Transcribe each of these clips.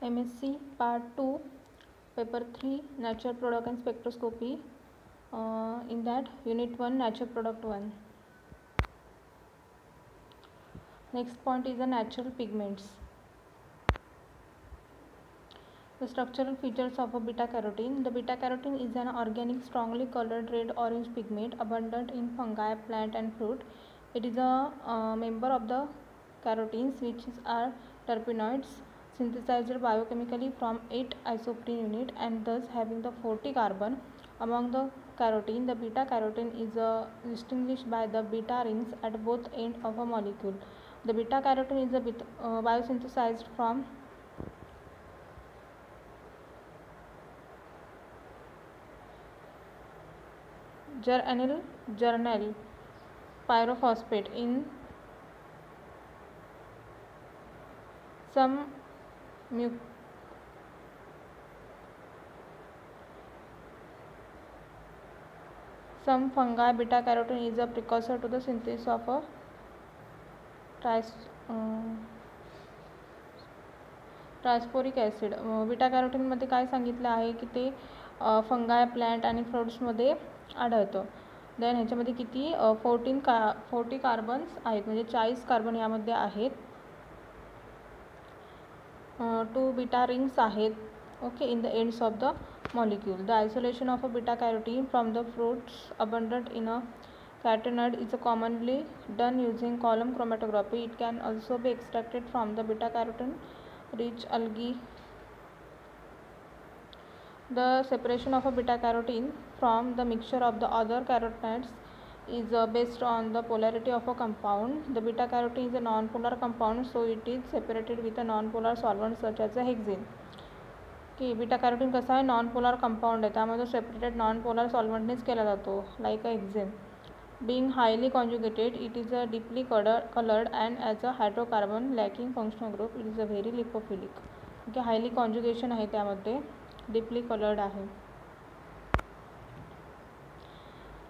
MSc Part 2, Paper 3, Natural Product and Spectroscopy. In that, Unit 1, Natural Product 1. Next point is the natural pigments. The structural features of a beta carotene. The beta carotene is an organic, strongly colored red-orange pigment abundant in fungi, plant, and fruit. It is a member of the carotenes, which are terpenoids synthesized biochemically from 8 isoprene unit and thus having the 40 carbon. Among the carotene, the beta carotene is distinguished by the beta rings at both ends of a molecule. The beta carotene is biosynthesized from geranyl pyrophosphate in some fungi. Beta carotene is a precursor to the synthesis of a trisporic acid. Beta कॅरोटीनमध्ये काय सांगितलं आहे की ते फंगाय, plant आणि फ्रुट्समध्ये आढळतं. Then ह्याच्यामध्ये किती 40 carbons आहेत, म्हणजे 40 कार्बन यामध्ये आहेत. 2 बीटा रिंग्स आहेत okay in the ends of the molecule. The isolation of a beta carotene from the fruits abundant in a carotenoid is commonly done using column chromatography. It can also be extracted from the beta carotene rich algae. The separation of a beta carotene from the mixture of the other carotenoids is based on the polarity of a compound. The beta carotene is a non-polar compound, so it is separated with a non-polar solvent such as a hexane. की beta carotene कसा आहे, non polar compound आहे, त्यामध्ये separated non polar सॉल्वंटनेच केला जातो like a hexane. Being highly conjugated it is a deeply coloured and as a hydrocarbon lacking functional group. It is a very lipophilic. Okay, highly conjugation आहे, त्यामध्ये deeply coloured आहे.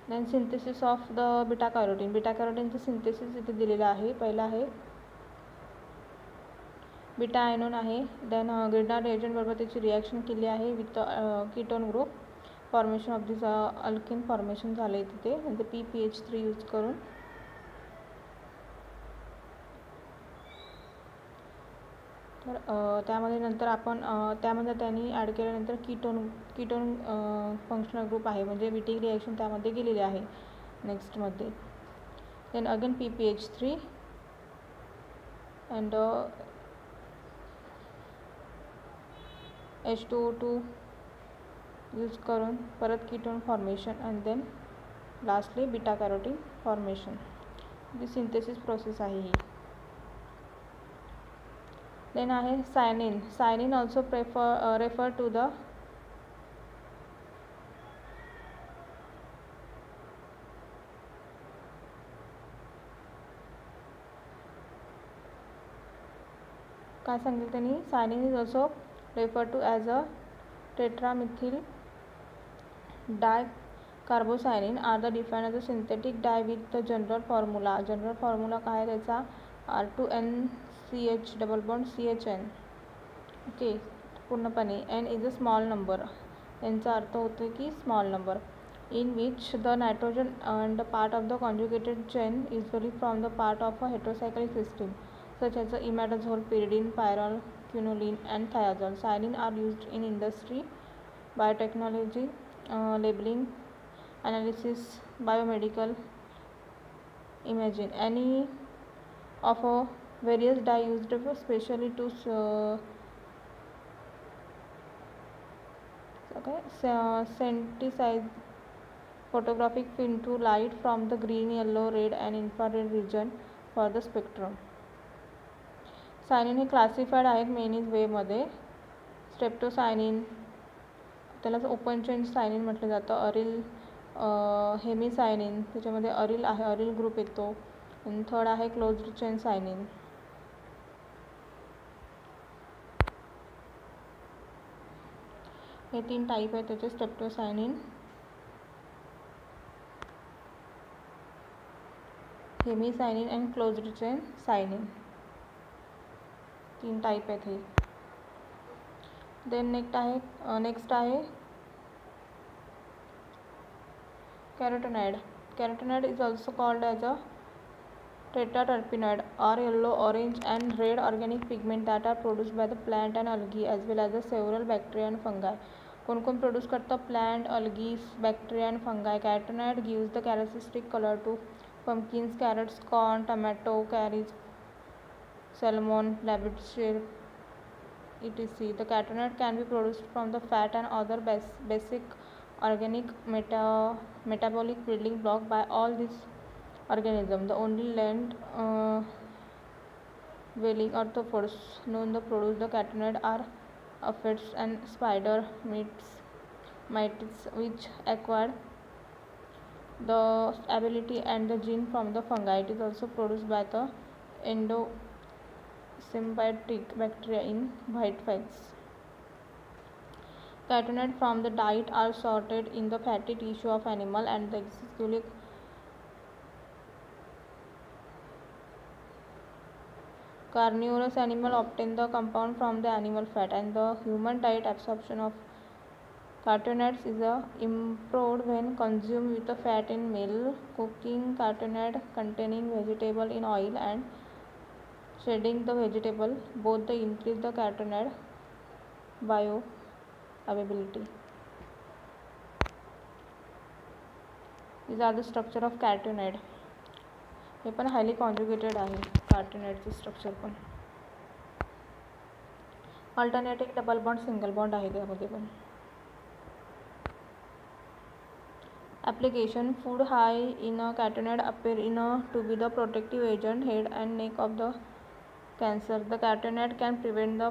Then synthesis of the beta carotene. Beta कॅरोटीनचं synthesis इथे दिलेलं आहे. पहिला आहे beta आयनोन आहे. देन ग्रिडनर रिएजंट बरोबर त्याची रिॲक्शन केली आहे with ketone group. Formation of this alkene formation झालं आहे तिथे, नंतर PPH3 यूज करून. तर त्यामध्ये नंतर आपण त्यामध्ये त्यांनी ॲड केल्यानंतर कीटोन फंक्शनल ग्रुप आहे, म्हणजे विटिंग रिॲक्शन त्यामध्ये गेलेली आहे नेक्स्टमध्ये. Then again PPH3 and H2O2 use करून परत ketone formation and then lastly beta carotene formation. ही सिंथेसिस प्रोसेस आहे ही. देन आहे cyanine. Cyanine also refer to the काय सांगितलं त्यांनी, cyanine is also referred to as a tetramethyl dicarbocyanin are the defined as a synthetic dye with the general formula. General formula काय आहे त्याचा, R2NCH double bond CHN. Okay, पूर्णपणे N is a small number. यांचा अर्थ होतो की small number. in which the nitrogen and part of the conjugated chain usually from the part of a heterocyclic system such as the imidazole, pyridine, pyrrole, quinoline and thiazole. Cyanine are used in industry, biotechnology, labeling, analysis, biomedical imaging. Any of a various dye used specially to synthesize photographic film to light from the green, yellow, red and infrared region for the spectrum. Cyanine हे classified आहेत मेनिज वेमध्ये. स्ट्रेप्टोसायनिन, त्याला open chain सायनिन म्हटलं जातं. Aril हेमिसायनिन, त्याच्यामध्ये aril आहे, aryl group येतो. आणि थर्ड आहे क्लोज्ड चेन सायनिन. हे 3 टाईप आहेत त्याचे, स्ट्रेप्टोसायनिन, हेमिसायनिन अँड क्लोज्ड चेन सायनिन. 3 टाईप आहेत हे. देन नेक्स्ट आहे carotenoid. Carotenoid is also called as a tetraterpenoid are yellow, orange and red organic pigment that are produced by the plant and algae as well as the several bacteria and fungi. कौन कौन produce करता? Plant, algae, bacteria and fungi. Carotenoid gives the characteristic color to pumpkins, carrots, corn, tomato, cherries, salmon, rabbitshell, etc. The carotenoid can be produced from the fat and other basic organic metabolic building block by all these organisms. The only land dwelling arthropods known to produce the carotenoid are aphids and spider mites which acquired the ability and the gene from the fungi. It is also produced by the endosymbiotic bacteria in whitefish. Carotenoid from the diet are sorted in the fatty tissue of animal and the exclusively carnivorous animal obtain the compound from the animal fat, and the human diet absorption of carotenoids is improved when consumed with the fat in milk. Cooking carotenoid containing vegetable in oil and shredding the vegetable both the increase the carotenoid bioavailability. These are the structure of carotenoid. हे पण highly conjugated आहे कार्टिनॉइडचं structure पण. Alternating double bond single bond आहे त्यामध्ये पण. Application food hi in a carotenoid appear in to be the protective agent head and neck of the cancer. The carotenoid can prevent the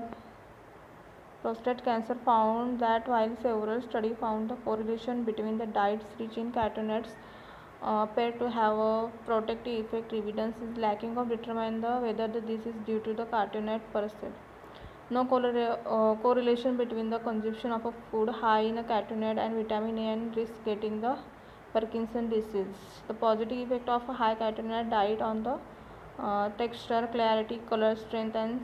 prostate cancer. Found that while several studies found the correlation between the diets rich in carotenoids appear to have a protective effect, evidence is lacking of determine the whether this is due to the carotenoid per se. No correlation between the consumption of a food high in a carotenoid and vitamin A and risk getting the Parkinson disease. The positive effect of a high carotenoid diet on the texture, clarity, color, strength and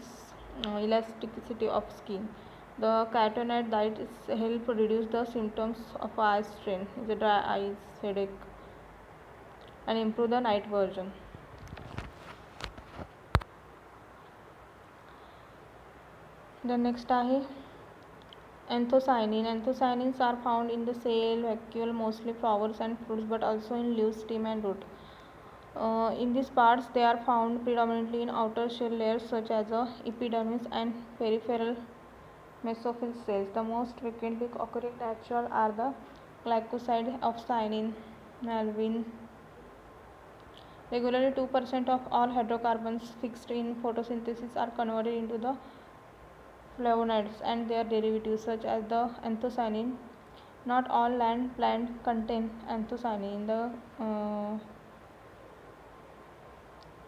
elasticity of skin. The carotenoid diet is help reduce the symptoms of eye strain, the dry eyes, headache, and improve the night vision. The next आहे anthocyanin. Anthocyanins are found in the cell, vacuole, mostly flowers and fruits, but also in leaves, stem and root. In these parts, they are found predominantly in outer shell layers such as epidermis and peripheral mesophyll cells. The most frequently occurring natural are the glycoside of cyanin, malvin. Regularly 2% of all hydrocarbons fixed in photosynthesis are converted into the flavonoids and their derivatives such as the anthocyanin. Not all land plants contain anthocyanin. In the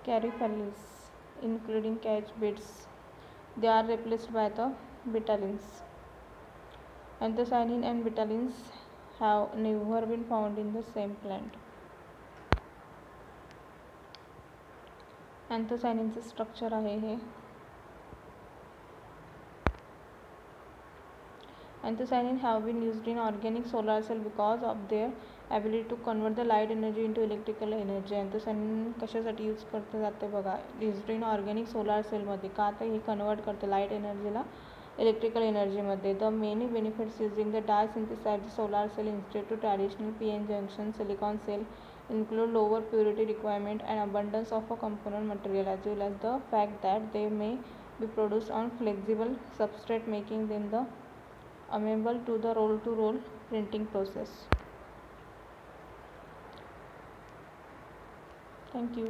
Caryophyllus, including catch beets, they are replaced by the betalains. Anthocyanin and betalains have never been found in the same plant. अँथोसायनिनचं structure आहे हे. Anthocyanin have been used in organic solar cell because of their ability to convert the light energy into electrical energy. Anthocyanin कशासाठी use करते जाते बघा, used in organic solar सेलमध्ये. का तर हे कन्वर्ट करते लाईट एनर्जीला इलेक्ट्रिकल एनर्जीमध्ये. The many benefits using the dye synthesized solar cell instead to traditional PN junction silicon cell include lower purity requirement and abundance of a component material as well as the fact that they may be produced on flexible substrate making them the amenable to the roll-to-roll printing process. Thank you.